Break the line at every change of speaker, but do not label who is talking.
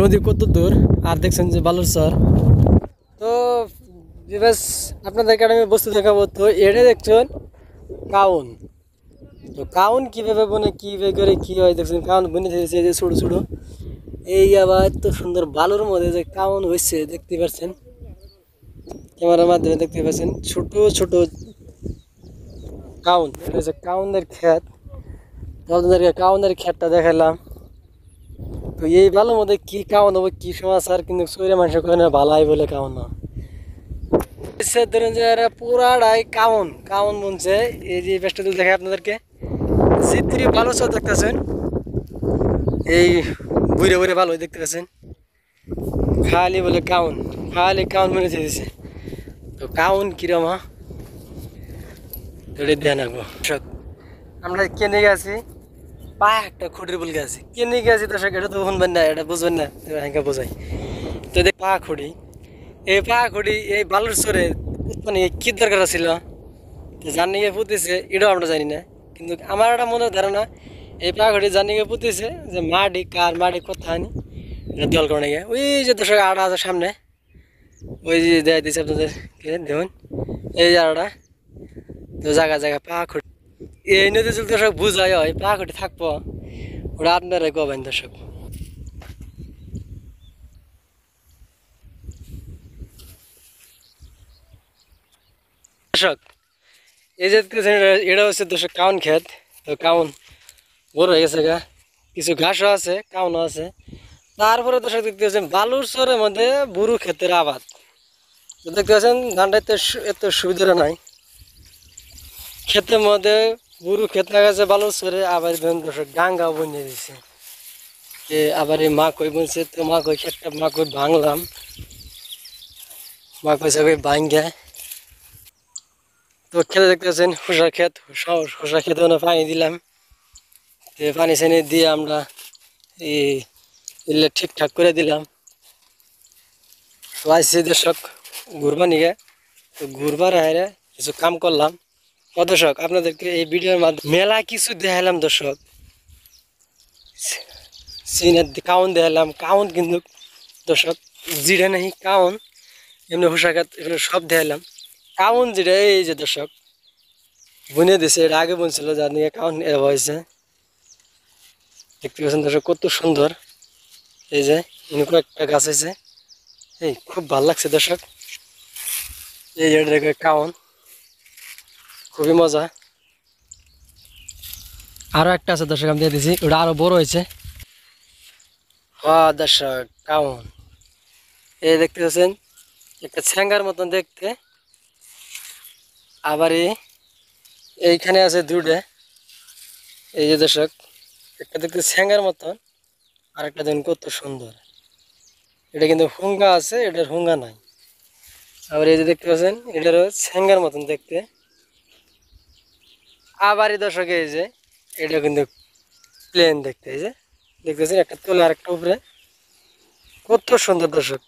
নদী কত দূর আর দেখছেন যে বালুরচর। তো বিবাস আপনাদেরকে আমি বস্তু দেখাবো। তো এটা দেখছেন কাউন। তো কাউন কিভাবে বনে কিভাবে করে কি হয় দেখছেন। কাউন বনে থেকেছে যে ছোটো ছোটো, এই আবার এত সুন্দর বালুর মধ্যে যে কাউন হয়েছে দেখতে পাচ্ছেন, ক্যামেরার মাধ্যমে দেখতে পাচ্ছেন ছোট ছোট কাউন। এটা হচ্ছে কাউনের ক্ষেত। তো আপনাদেরকে কাউনের ক্ষেতটা দেখালাম। তো এই বালুর মধ্যে কি কাউন হবে কি সমাচার, কিন্তু শরীরে মানুষের কোনো ভালাই বলে কাউন না। ধরেন যে এরা পুরাটাই কাউন কাউন বুনছে। এই যে পেস্টটা দেখায় আপনাদেরকে, জিত্রি ভালো চল দেখতেছেন, এই বুড়ে বুড়ে ভালো দেখতে পাচ্ছেন, খালি বলে কাউন, খালি কাউন মনে দিয়েছে। তো কাউন কিরম দেন আঁকবো। আমরা কেনে গেছি পা একটা খুঁটির বলে গেছি, কেনে গেছি তো এটা তো শুনবেন না, এটা বুঝবেন না, হ্যাঁ বোঝাই। তো দেখ পা খুঁড়ি, এই পা খুঁড়ি এই বালুর চরে মানে কি দরকার ছিল জানি গিয়ে পুঁতিছে, এটাও আমরা জানি না। কিন্তু আমার একটা মনে ধারণা এই পা খুঁড়ি জানি গিয়ে পুঁতিছে যে মাটি কার মাটি কোথা আনি এটা দল করে গিয়ে ওই যে দর্শক আড়া আছে সামনে, ওই যে দেয় দিচ্ছে আপনাদেরকে দেখুন এই যে আড়া। তো জায়গা জায়গা পা খুঁড়ি এই নদী যদি দর্শক বুঝাই হয় পা খুঁড়ি থাকবো, ওরা আপনারাই কবেন দর্শক। দর্শক এই যে এটা হচ্ছে দর্শক কাউন ক্ষেত। তো কাউন বড় হয়ে গেছে গা, কিছু ঘাসও আছে কাউনও আছে। তারপরে দর্শক দেখতে পাচ্ছেন বালুর চরের মধ্যে বুরু ক্ষেতের আবাদ। তো দেখতে পাচ্ছেন ধানটা এত সুবিধা নাই, ক্ষেতের মধ্যে বুরু ক্ষেত লাগাচ্ছে বালুর চরে। আবার দর্শক ডাঙ্গাও বনিয়ে দিচ্ছে। আবার এই মা কই বলছে, তো মা কই ক্ষেতটা মা কই ভাঙলাম, মা কইছে কই ভাঙ্গা। তো খেতে দেখতে পাচ্ছেন শসা ক্ষেত, শসা খেতে পানি দিলাম। পানি ছানি দিয়ে আমরা এই ঠিকঠাক করে দিলাম। তো আসছি দর্শক ঘুরবা নিগে। তো ঘুরবার হারে কিছু কাম করলাম। ও দর্শক আপনাদেরকে এই ভিডিওর মাধ্যমে মেলা কিছু দেখালাম দর্শক। চীনের কাউন দেখালাম, কাউন কিন্তু দর্শক জিরা নাহি কাউন, এমনি হোসাঘাত এগুলো সব দেখালাম। কাউন যেটা এই যে দর্শক বুনে দিছে, এটা আগে বুনছিল যার নিয়ে কাউন হয়েছে। দেখতে পাচ্ছেন দর্শক কত সুন্দর। এই যে এরকম একটা গাছ আছে, এই খুব ভালো লাগছে দর্শক। এই যে দেখে কাউন খুবই মজা। আরো একটা আছে দর্শক আমি দিয়ে দিছি, ওটা আরো বড় হয়েছে। দর্শক কাউন এই দেখতে পাচ্ছেন একটা ছ্যাঙ্গার মতন দেখতে। আবার এইখানে আছে দুটো, এই যে দর্শক একটা দেখতে ছ্যাঙ্গার মতন, আর একটা দেখুন কত সুন্দর। এটা কিন্তু হুঙ্গা আছে, এটার হুঙ্গা নাই। আবার এই যে দেখতে পাচ্ছেন এটারও ছ্যাঙ্গার মতন দেখতে। আবার এই দর্শক এই যে এটা কিন্তু প্লেন দেখতে, এই যে দেখতেছেন একটা তোলে আর একটা উপরে, কত সুন্দর দর্শক।